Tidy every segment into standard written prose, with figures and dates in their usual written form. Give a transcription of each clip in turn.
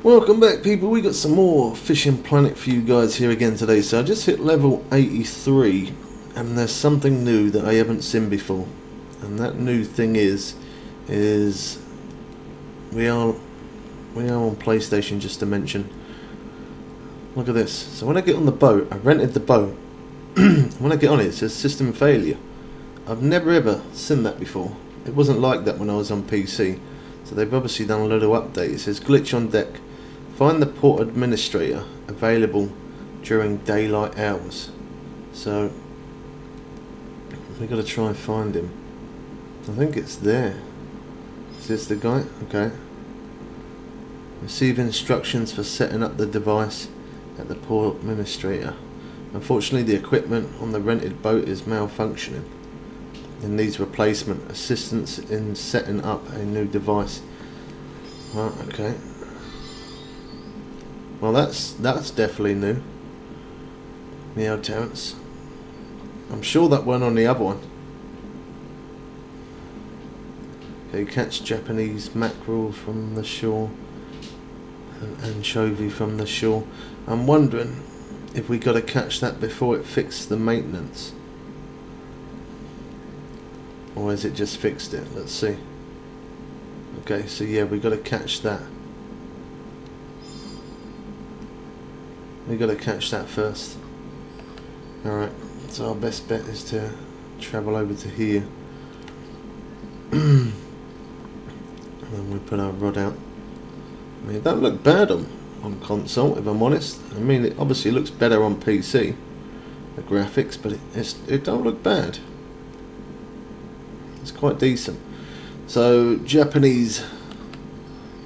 Welcome back, people. We got some more Fishing Planet for you guys here again today. So I just hit level 83 and there's something new that I haven't seen before, and that new thing is we are on PlayStation, just to mention. Look at this. So when I get on the boat, I rented the boat. When I get on it says system failure. I've never ever seen that before. It wasn't like that when I was on PC. So they've obviously done a load of updates. It says glitch on deck. Find the port administrator available during daylight hours. So we got to try and find him. I think it's there. Is this the guy? Okay. Receive instructions for setting up the device at the port administrator. Unfortunately, the equipment on the rented boat is malfunctioning and needs replacement. Assistance in setting up a new device. Right, okay. Well, that's definitely new. Meow-tenance. I'm sure that one on the other one. Okay, catch Japanese mackerel from the shore and anchovy from the shore. I'm wondering if we got to catch that before it fixed the maintenance, or has it just fixed it? Let's see. Okay, so yeah, we got to catch that. We got to catch that first. Alright, so our best bet is to travel over to here. And then we put our rod out. I mean, it don't look bad on console, if I'm honest. I mean, it obviously looks better on PC, the graphics, but it don't look bad. It's quite decent. So, Japanese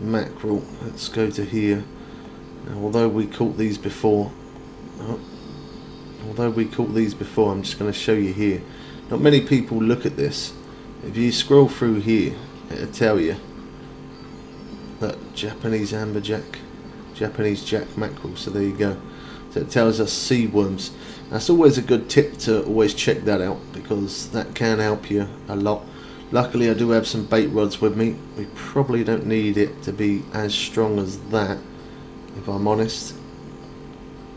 mackerel. Let's go to here. Now, although we caught these before, I'm just going to show you here. Not many people look at this. If you scroll through here, it'll tell you that Japanese amberjack, Japanese jack mackerel. So there you go. So it tells us sea worms. That's always a good tip to always check that out, because that can help you a lot. Luckily, I do have some bait rods with me. We probably don't need it to be as strong as that, if I'm honest,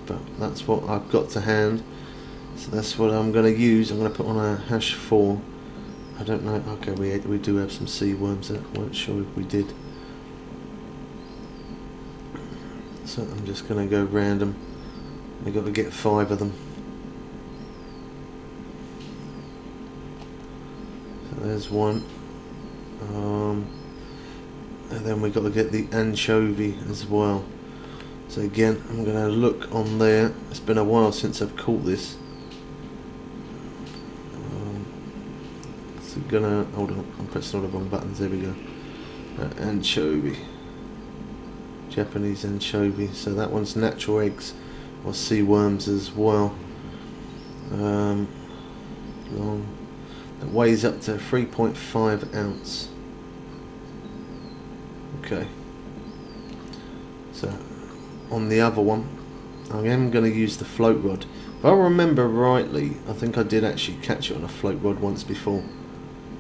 but that's what I've got to hand. So that's what I'm going to use. I'm going to put on a hash 4. I don't know. Okay, we do have some sea worms. I weren't sure if we did. So I'm just going to go random. We've got to get 5 of them. So there's one. And then we've got to get the anchovy as well. So again, I'm going to look on there. It's been a while since I've caught this. So gonna hold on. I'm pressing all the wrong buttons. There we go. Anchovy, Japanese anchovy. So that one's natural eggs or sea worms as well. Long. It weighs up to 3.5 ounce. Okay. So on the other one, I am going to use the float rod. If I remember rightly, I think I did actually catch it on a float rod once before,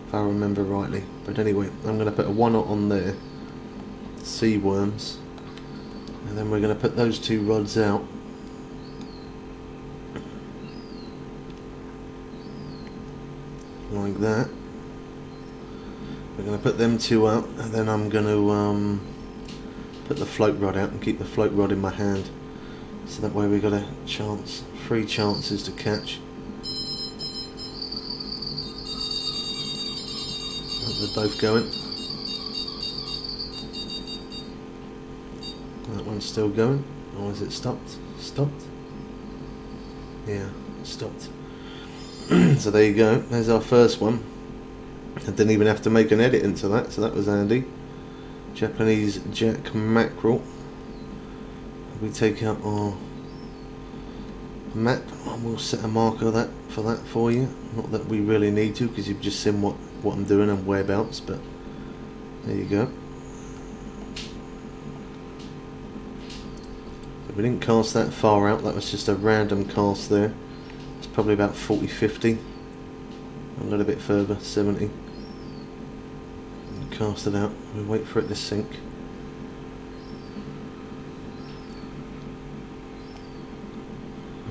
if I remember rightly. But anyway, I'm going to put a 1-knot on there, sea worms, and then we're going to put those 2 rods out. Like that. We're going to put them 2 out, and then I'm going to put the float rod out and keep the float rod in my hand, so that way we got a chance, 3 chances to catch. They're both going. That one's still going, or is it stopped? Stopped? Yeah, it stopped. So there you go, there's our first one. I didn't even have to make an edit into that, so that was handy. Japanese jack mackerel. We take out our map and we'll set a marker for that for you. Not that we really need to, because you've just seen what I'm doing and whereabouts, but there you go. But we didn't cast that far out, that was just a random cast there. It's probably about 40-50. A little bit further, 70. Cast it out, we wait for it to sink.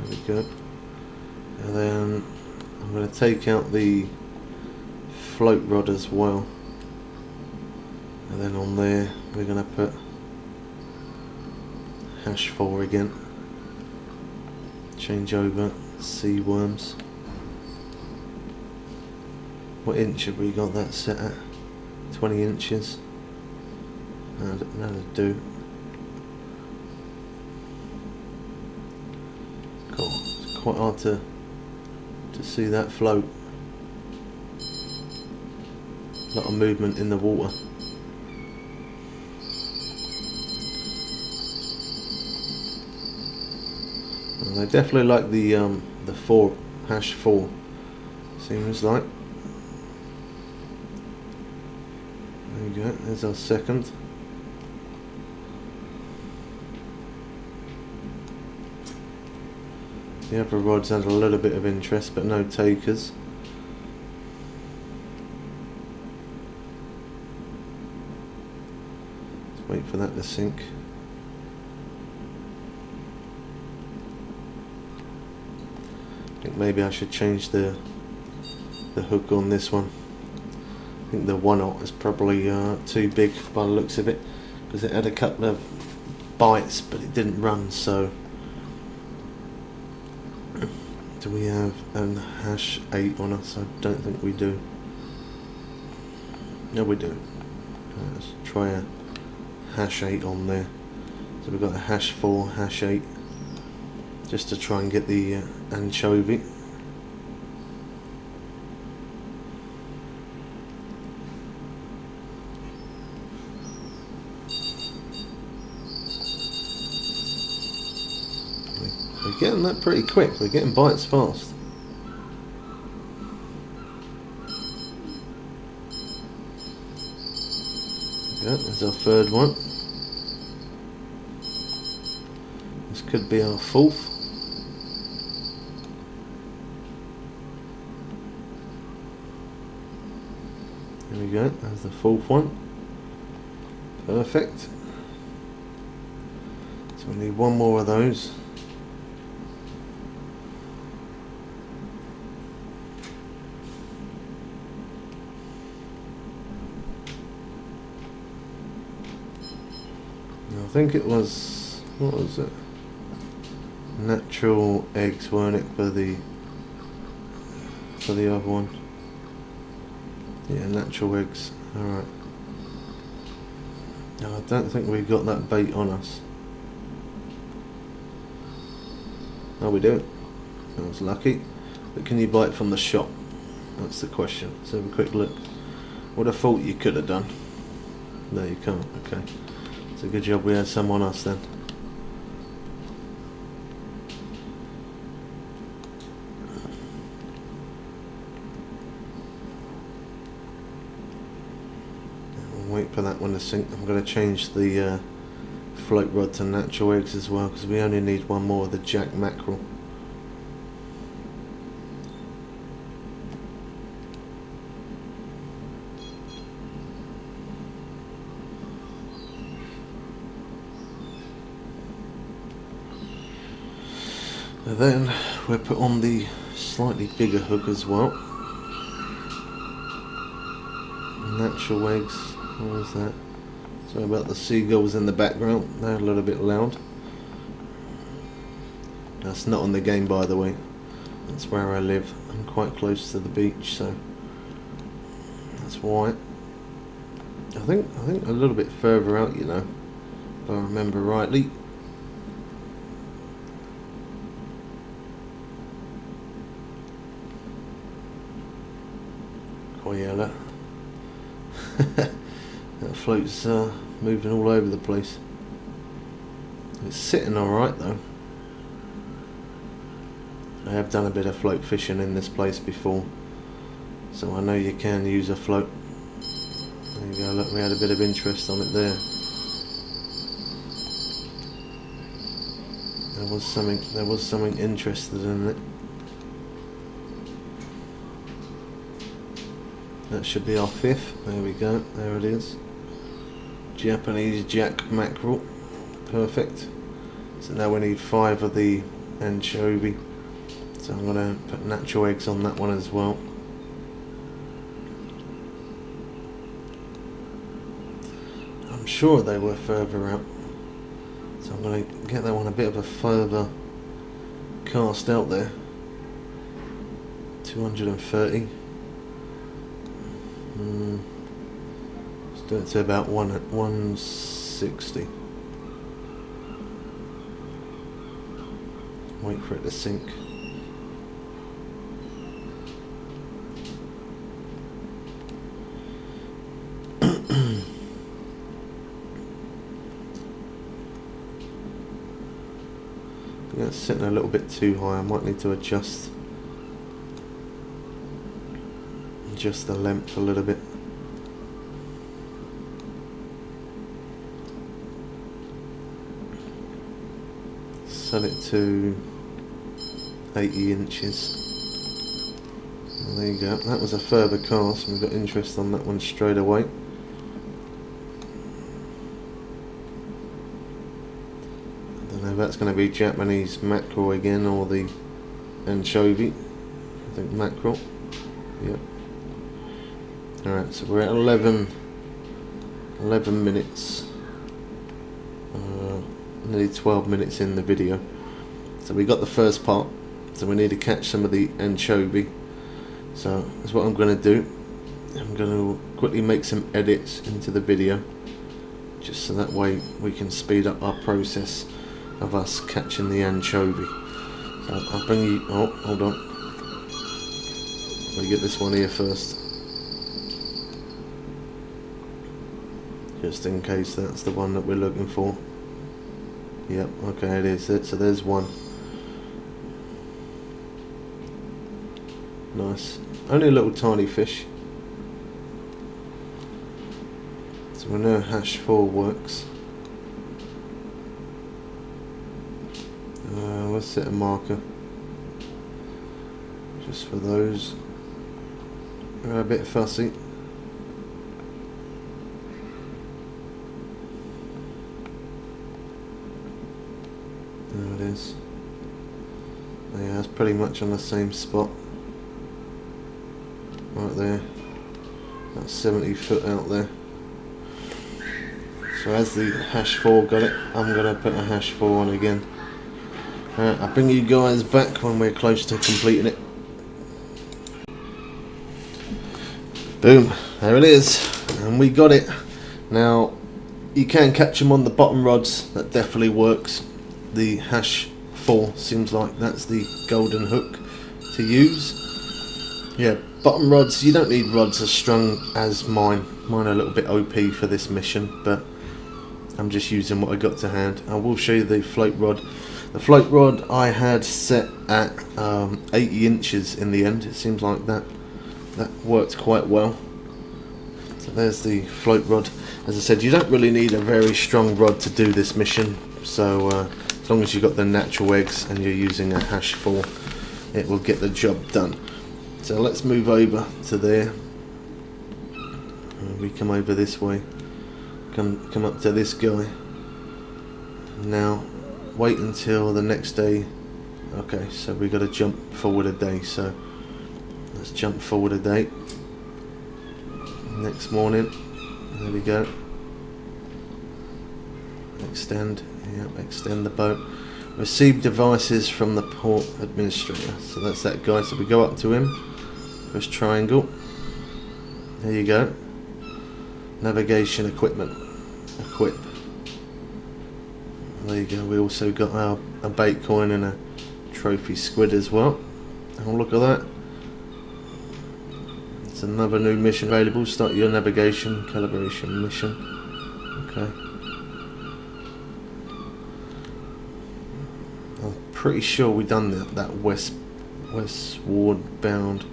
There we go. And then I'm going to take out the float rod as well. And then on there we're going to put hash 4 again. Change over sea worms. What inch have we got that set at? 20 inches. That'll do. Cool. It's quite hard to see that float. A lot of movement in the water. And I definitely like the hash 4. Seems like. There you go. There's our second. The upper rods had a little bit of interest, but no takers. Let's wait for that to sink. I think maybe I should change the hook on this one. I think the 1/0 is probably too big by the looks of it, because it had a couple of bites, but it didn't run. So. Do we have an hash 8 on us? I don't think we do. No, we do. Let's try a hash 8 on there. So we've got a hash 4, hash 8, just to try and get the anchovy. We're getting that pretty quick. We're getting bites fast. Yeah, there's our third one. This could be our fourth. There we go. There's the fourth one. Perfect. So we need one more of those. I think it was, what was it? Natural eggs, weren't it, for the other one? Yeah, natural eggs. Alright. No, I don't think we got that bait on us. Oh, we do. I was lucky. But can you bite from the shop? That's the question. Let's have a quick look. Would have thought you could have done. No, you can't. Okay. It's a good job we had some on us then. I'll wait for that one to sink. I'm going to change the float rod to natural eggs as well, because we only need one more of the jack mackerel. And then we'll put on the slightly bigger hook as well. Natural eggs. What is that? Sorry about the seagulls in the background. They're a little bit loud. That's not on the game, by the way. That's where I live. I'm quite close to the beach, so that's why. I think a little bit further out, you know, if I remember rightly. Yellow. That float's moving all over the place. It's sitting alright though. I have done a bit of float fishing in this place before, so I know you can use a float. There you go, look, we had a bit of interest on it there. There was something interested in it. That should be our fifth. There we go. There it is. Japanese jack mackerel. Perfect. So now we need 5 of the anchovy. So I'm going to put natural eggs on that one as well. I'm sure they were further out, so I'm going to get that one a bit of a further cast out there. 230. Let's do it to about 160. Wait for it to sink. Yeah, it's sitting a little bit too high. I might need to adjust the length a little bit. Set it to 80 inches. Well, there you go. That was a further cast, and we got interest on that one straight away. That's going to be Japanese mackerel again, or the anchovy. I think mackerel. Yep. Alright, so we're at 11 minutes. Nearly 12 minutes in the video. So we got the first part. So we need to catch some of the anchovy. So that's what I'm going to do. I'm going to quickly make some edits into the video, just so that way we can speed up our process of us catching the anchovy. So I'll bring you. Oh, hold on. Let me get this one here first, just in case that's the one that we're looking for. Yep, okay, it is it. So there's one. Nice. Only a little tiny fish. So we know hash 4 works. Let's set a marker just for those who are a bit fussy. There it is. Yeah, it's pretty much on the same spot. Right there. That's 70 foot out there. So as the hash 4 got it, I'm going to put a hash 4 on again. I'll bring you guys back when we're close to completing it. Boom, there it is, and we got it. Now, you can catch them on the bottom rods, that definitely works. The hash 4 seems like that's the golden hook to use. Yeah, bottom rods, you don't need rods as strong as mine. Mine are a little bit OP for this mission, but I'm just using what I got to hand. I will show you the float rod. The float rod I had set at 80 inches in the end. It seems like that worked quite well. So there's the float rod. As I said, you don't really need a very strong rod to do this mission. So as long as you've got the natural eggs and you're using a hash 4, it will get the job done. So let's move over to there. We come over this way. Come up to this guy. Now wait until the next day. Okay, so we got to jump forward a day. So let's jump forward a day. Next morning. There we go. Extend. Yep, extend the boat. Receive devices from the port administrator. So that's that guy. So we go up to him. Push triangle. There you go. Navigation equipment. Equip. There you go. We also got a bait coin and a trophy squid as well. Oh, look at that. It's another new mission available. Start your navigation calibration mission. Okay. I'm pretty sure we done that Westward bound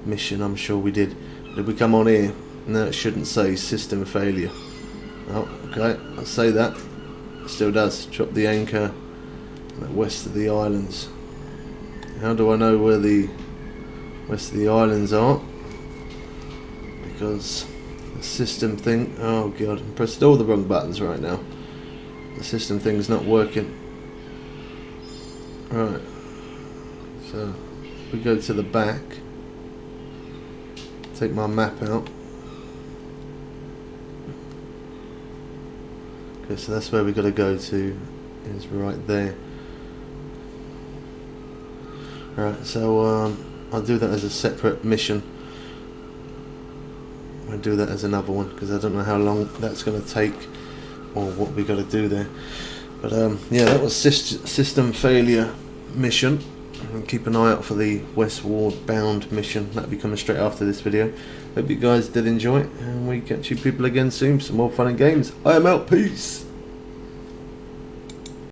mission. I'm sure we did. Did we come on here? No, it shouldn't say system failure. Oh, okay. I'll say that. It still does. Drop the anchor west of the islands. How do I know where the west of the islands are? Because the system thing. Oh god, I pressed all the wrong buttons right now. The system thing's not working. Right. So we go to the back. Take my map out. Okay, so that's where we got to go to. Is right there. Right. So I'll do that as a separate mission. I'll do that as another one because I don't know how long that's going to take or what we got to do there. But yeah, that was system failure mission. And keep an eye out for the Westward bound mission. That'll be coming straight after this video. Hope you guys did enjoy it, and we catch you people again soon for some more fun and games. I am out. Peace.